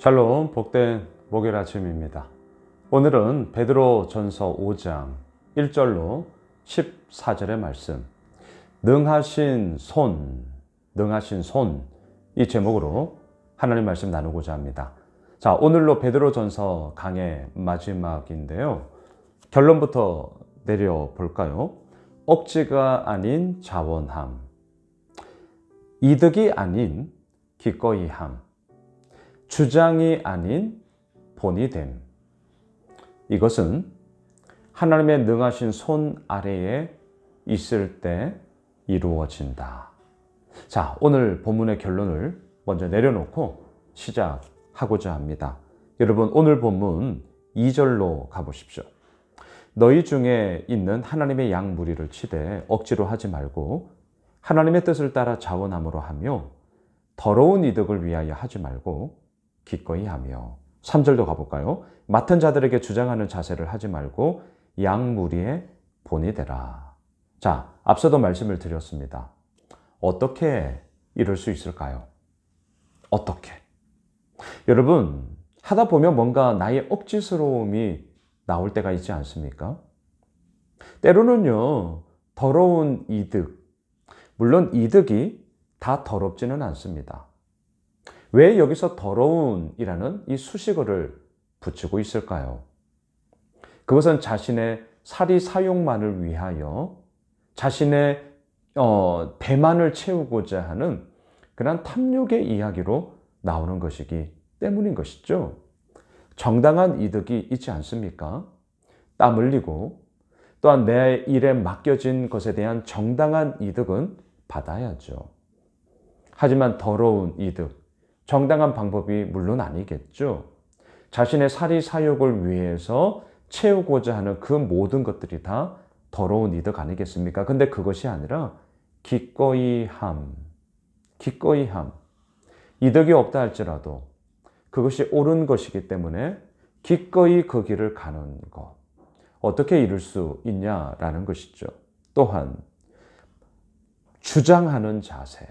샬롬, 복된 목요일 아침입니다. 오늘은 베드로 전서 5장 1절로 14절의 말씀, 능하신 손, 이 제목으로 하나님 말씀 나누고자 합니다. 자, 오늘로 베드로 전서 강의 마지막인데요. 결론부터 내려볼까요? 억지가 아닌 자원함, 이득이 아닌 기꺼이 함, 주장이 아닌 본이 됨. 이것은 하나님의 능하신 손 아래에 있을 때 이루어진다. 자, 오늘 본문의 결론을 먼저 내려놓고 시작하고자 합니다. 여러분, 오늘 본문 2절로 가보십시오. 너희 중에 있는 하나님의 양 무리를 치되 억지로 하지 말고 하나님의 뜻을 따라 자원함으로 하며 더러운 이득을 위하여 하지 말고 기꺼이 하며. 3절도 가볼까요? 맡은 자들에게 주장하는 자세를 하지 말고 양 무리의 본이 되라. 자, 앞서도 말씀을 드렸습니다. 어떻게 이룰 수 있을까요? 어떻게? 여러분, 하다 보면 뭔가 나의 억지스러움이 나올 때가 있지 않습니까? 때로는요, 더러운 이득, 물론 이득이 다 더럽지는 않습니다. 왜 여기서 더러운이라는 이 수식어를 붙이고 있을까요? 그것은 자신의 사리 사욕만을 위하여 자신의 배만을 채우고자 하는 그런 탐욕의 이야기로 나오는 것이기 때문인 것이죠. 정당한 이득이 있지 않습니까? 땀 흘리고 또한 내 일에 맡겨진 것에 대한 정당한 이득은 받아야죠. 하지만 더러운 이득, 정당한 방법이 물론 아니겠죠. 자신의 사리 사욕을 위해서 채우고자 하는 그 모든 것들이 다 더러운 이득 아니겠습니까? 근데 그것이 아니라 기꺼이 함. 이득이 없다 할지라도 그것이 옳은 것이기 때문에 기꺼이 그 길을 가는 것. 어떻게 이룰 수 있냐라는 것이죠. 또한 주장하는 자세.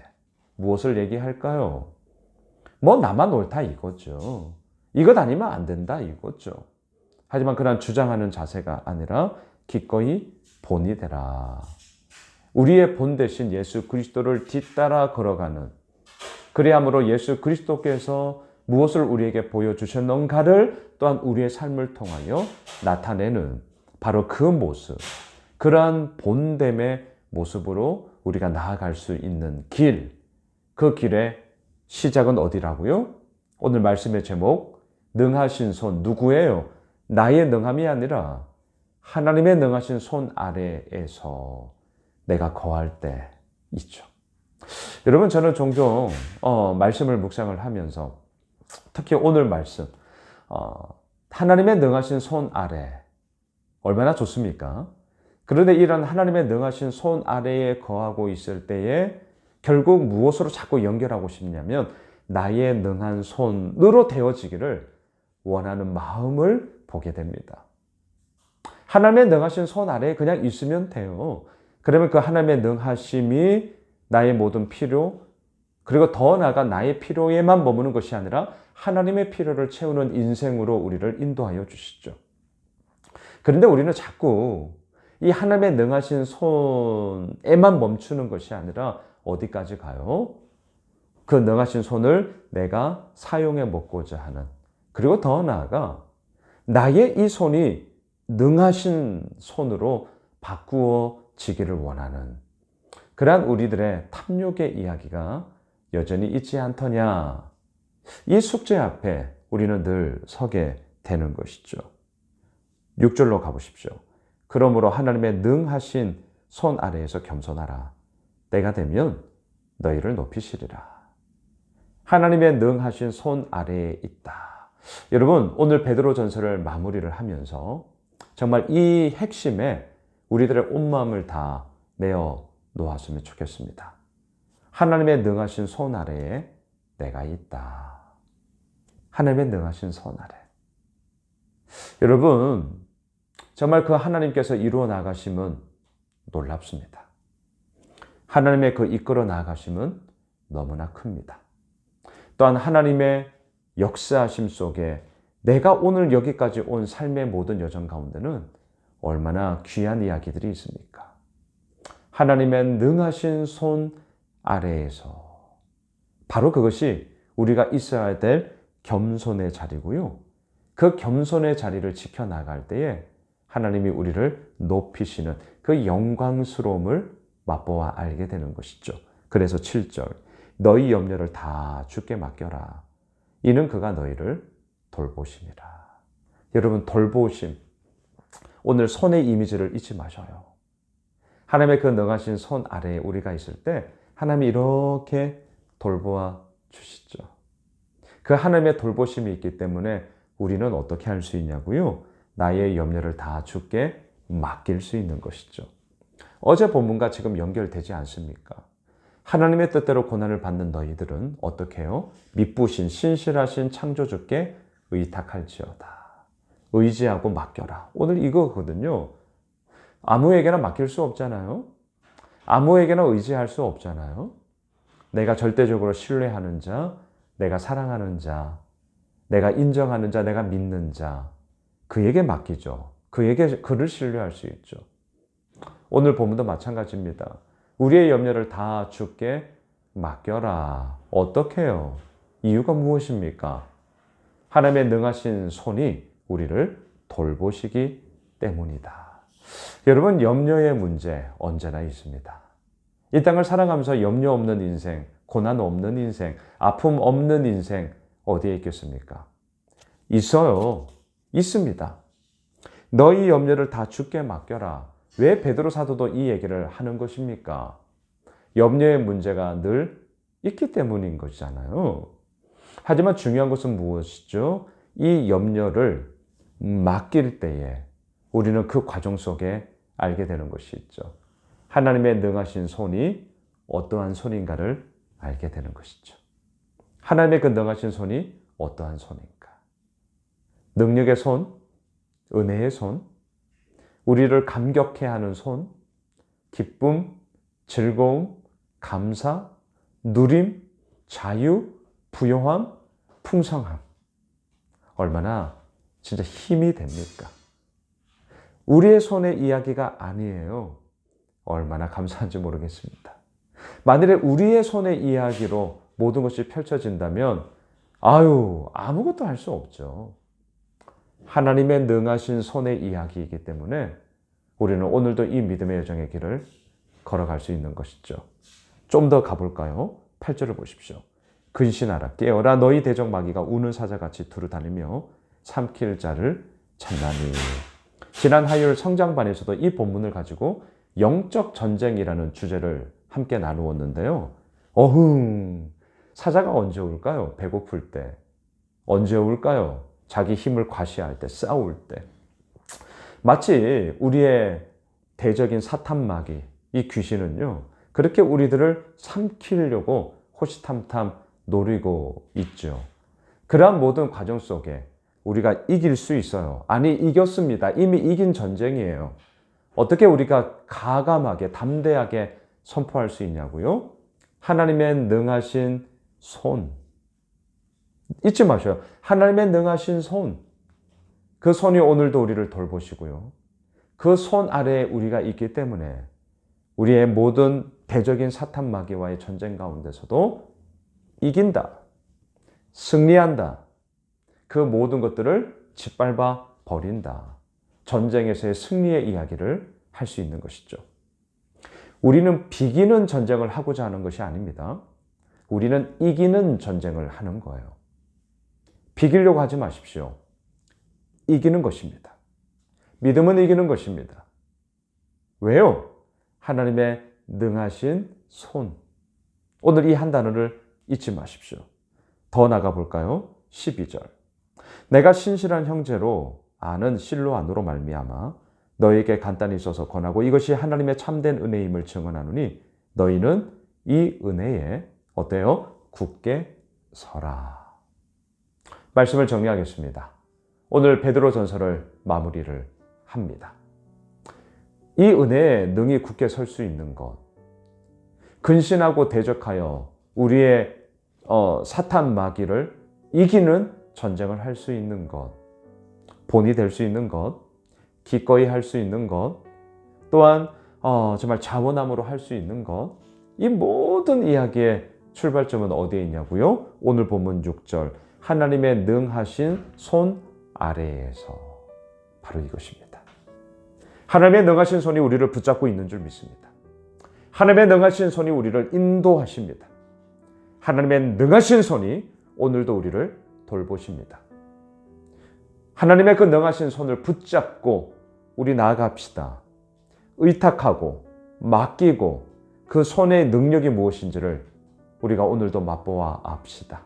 무엇을 얘기할까요? 뭐 나만 옳다 이거죠. 이것 아니면 안 된다 이거죠. 하지만 그런 주장하는 자세가 아니라 기꺼이 본이 되라. 우리의 본 대신 예수 그리스도를 뒤따라 걸어가는, 그리함으로 예수 그리스도께서 무엇을 우리에게 보여주셨는가를 또한 우리의 삶을 통하여 나타내는 바로 그 모습, 그러한 본됨의 모습으로 우리가 나아갈 수 있는 길, 그 길의 시작은 어디라고요? 오늘 말씀의 제목, 능하신 손. 누구예요? 나의 능함이 아니라 하나님의 능하신 손 아래에서 내가 거할 때 있죠. 여러분, 저는 종종 말씀을 묵상을 하면서 특히 오늘 말씀, 하나님의 능하신 손 아래 얼마나 좋습니까? 그런데 이런 하나님의 능하신 손 아래에 거하고 있을 때에 결국 무엇으로 자꾸 연결하고 싶냐면 나의 능한 손으로 되어지기를 원하는 마음을 보게 됩니다. 하나님의 능하신 손 아래에 그냥 있으면 돼요. 그러면 그 하나님의 능하심이 나의 모든 필요, 그리고 더 나아가 나의 필요에만 머무는 것이 아니라 하나님의 필요를 채우는 인생으로 우리를 인도하여 주시죠. 그런데 우리는 자꾸 이 하나님의 능하신 손에만 멈추는 것이 아니라 어디까지 가요? 그 능하신 손을 내가 사용해 먹고자 하는, 그리고 더 나아가 나의 이 손이 능하신 손으로 바꾸어지기를 원하는 그러한 우리들의 탐욕의 이야기가 여전히 있지 않더냐. 이 숙제 앞에 우리는 늘 서게 되는 것이죠. 6절로 가보십시오. 그러므로 하나님의 능하신 손 아래에서 겸손하라. 때가 되면 너희를 높이시리라. 하나님의 능하신 손 아래에 있다. 여러분, 오늘 베드로 전서를 마무리를 하면서 정말 이 핵심에 우리들의 온 마음을 다 내어 놓았으면 좋겠습니다. 하나님의 능하신 손 아래에 내가 있다. 하나님의 능하신 손 아래. 여러분, 정말 그 하나님께서 이루어 나가심은 놀랍습니다. 하나님의 그 이끌어 나가심은 너무나 큽니다. 또한 하나님의 역사하심 속에 내가 오늘 여기까지 온 삶의 모든 여정 가운데는 얼마나 귀한 이야기들이 있습니까? 하나님의 능하신 손 아래에서 바로 그것이 우리가 있어야 될 겸손의 자리고요. 그 겸손의 자리를 지켜나갈 때에 하나님이 우리를 높이시는 그 영광스러움을 맛보아 알게 되는 것이죠. 그래서 7절 너희 염려를 다 주께 맡겨라. 이는 그가 너희를 돌보심이라. 여러분 돌보심 오늘 손의 이미지를 잊지 마셔요. 하나님의 그 능하신 손 아래에 우리가 있을 때 하나님이 이렇게 돌보아 주시죠. 그 하나님의 돌보심이 있기 때문에 우리는 어떻게 할 수 있냐고요? 나의 염려를 다 주께 맡길 수 있는 것이죠. 어제 본문과 지금 연결되지 않습니까? 하나님의 뜻대로 고난을 받는 너희들은 어떻게 해요? 미쁘신 신실하신 창조주께 의탁할지어다. 의지하고 맡겨라. 오늘 이거거든요. 아무에게나 맡길 수 없잖아요. 아무에게나 의지할 수 없잖아요. 내가 절대적으로 신뢰하는 자, 내가 사랑하는 자, 내가 인정하는 자, 내가 믿는 자, 그에게 맡기죠. 그를 신뢰할 수 있죠. 오늘 본문도 마찬가지입니다. 우리의 염려를 다 주께 맡겨라. 어떻게 해요? 이유가 무엇입니까? 하나님의 능하신 손이 우리를 돌보시기 때문이다. 여러분, 염려의 문제 언제나 있습니다. 이 땅을 살아가면서 염려 없는 인생, 고난 없는 인생, 아픔 없는 인생 어디에 있겠습니까? 있어요. 있습니다. 너희 염려를 다 주께 맡겨라. 왜 베드로 사도도 이 얘기를 하는 것입니까? 염려의 문제가 늘 있기 때문인 것이잖아요. 하지만 중요한 것은 무엇이죠? 이 염려를 맡길 때에 우리는 그 과정 속에 알게 되는 것이 있죠. 하나님의 능하신 손이 어떠한 손인가를 알게 되는 것이죠. 하나님의 그 능하신 손이 어떠한 손인가? 능력의 손, 은혜의 손, 우리를 감격해 하는 손, 기쁨, 즐거움, 감사, 누림, 자유, 부요함, 풍성함. 얼마나 진짜 힘이 됩니까? 우리의 손의 이야기가 아니에요. 얼마나 감사한지 모르겠습니다. 만일에 우리의 손의 이야기로 모든 것이 펼쳐진다면 아무것도 할 수 없죠. 하나님의 능하신 손의 이야기이기 때문에 우리는 오늘도 이 믿음의 여정의 길을 걸어갈 수 있는 것이죠. 좀 더 가볼까요? 8절을 보십시오. 근신하라 깨어라 너희 대적 마귀가 우는 사자같이 두루다니며 삼킬 자를 찾나니. 지난 화요일 성장반에서도 이 본문을 가지고 영적 전쟁이라는 주제를 함께 나누었는데요. 사자가 언제 올까요? 배고플 때. 언제 올까요? 자기 힘을 과시할 때, 싸울 때. 마치 우리의 대적인 사탄 마귀, 이 귀신은요, 그렇게 우리들을 삼키려고 호시탐탐 노리고 있죠. 그러한 모든 과정 속에 우리가 이길 수 있어요. 아니, 이겼습니다. 이미 이긴 전쟁이에요. 어떻게 우리가 가감하게, 담대하게 선포할 수 있냐고요? 하나님의 능하신 손. 잊지 마셔요. 하나님의 능하신 손. 그 손이 오늘도 우리를 돌보시고요. 그 손 아래에 우리가 있기 때문에 우리의 모든 대적인 사탄 마귀와의 전쟁 가운데서도 이긴다. 승리한다. 그 모든 것들을 짓밟아 버린다. 전쟁에서의 승리의 이야기를 할 수 있는 것이죠. 우리는 비기는 전쟁을 하고자 하는 것이 아닙니다. 우리는 이기는 전쟁을 하는 거예요. 비기려고 하지 마십시오. 이기는 것입니다. 믿음은 이기는 것입니다. 왜요? 하나님의 능하신 손. 오늘 이 한 단어를 잊지 마십시오. 더 나가 볼까요? 12절. 내가 신실한 형제로 아는 실로안으로 말미암아 너에게 간단히 써서 권하고 이것이 하나님의 참된 은혜임을 증언하노니 너희는 이 은혜에 어때요? 굳게 서라. 말씀을 정리하겠습니다. 오늘 베드로 전서를 마무리를 합니다. 이 은혜에 능히 굳게 설 수 있는 것, 근신하고 대적하여 우리의 사탄 마귀를 이기는 전쟁을 할 수 있는 것, 본이 될 수 있는 것, 기꺼이 할 수 있는 것, 또한 정말 자원함으로 할 수 있는 것, 이 모든 이야기의 출발점은 어디에 있냐고요? 오늘 본문 6절, 하나님의 능하신 손 아래에서. 바로 이것입니다. 하나님의 능하신 손이 우리를 붙잡고 있는 줄 믿습니다. 하나님의 능하신 손이 우리를 인도하십니다. 하나님의 능하신 손이 오늘도 우리를 돌보십니다. 하나님의 그 능하신 손을 붙잡고 우리 나아갑시다. 의탁하고 맡기고 그 손의 능력이 무엇인지를 우리가 오늘도 맛보아 압시다.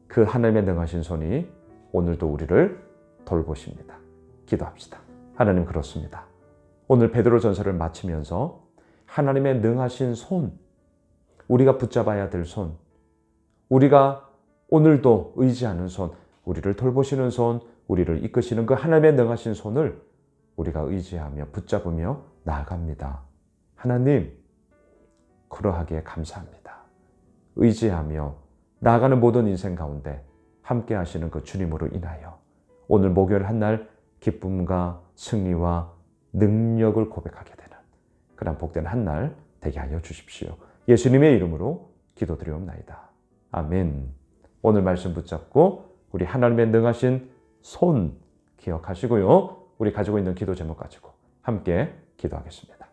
그 하나님의 능하신 손이 오늘도 우리를 돌보십니다. 기도합시다. 하나님, 그렇습니다. 오늘 베드로전서를 마치면서 하나님의 능하신 손, 우리가 붙잡아야 될 손, 우리가 오늘도 의지하는 손, 우리를 돌보시는 손, 우리를 이끄시는 그 하나님의 능하신 손을 우리가 의지하며 붙잡으며 나아갑니다. 하나님, 그러하기에 감사합니다. 의지하며 나아가는 모든 인생 가운데 함께 하시는 그 주님으로 인하여 오늘 목요일 한 날 기쁨과 승리와 능력을 고백하게 되는 그런 복된 한 날 되게 하여 주십시오. 예수님의 이름으로 기도드리옵나이다. 아멘. 오늘 말씀 붙잡고 우리 하나님의 능하신 손 기억하시고요. 우리 가지고 있는 기도 제목 가지고 함께 기도하겠습니다.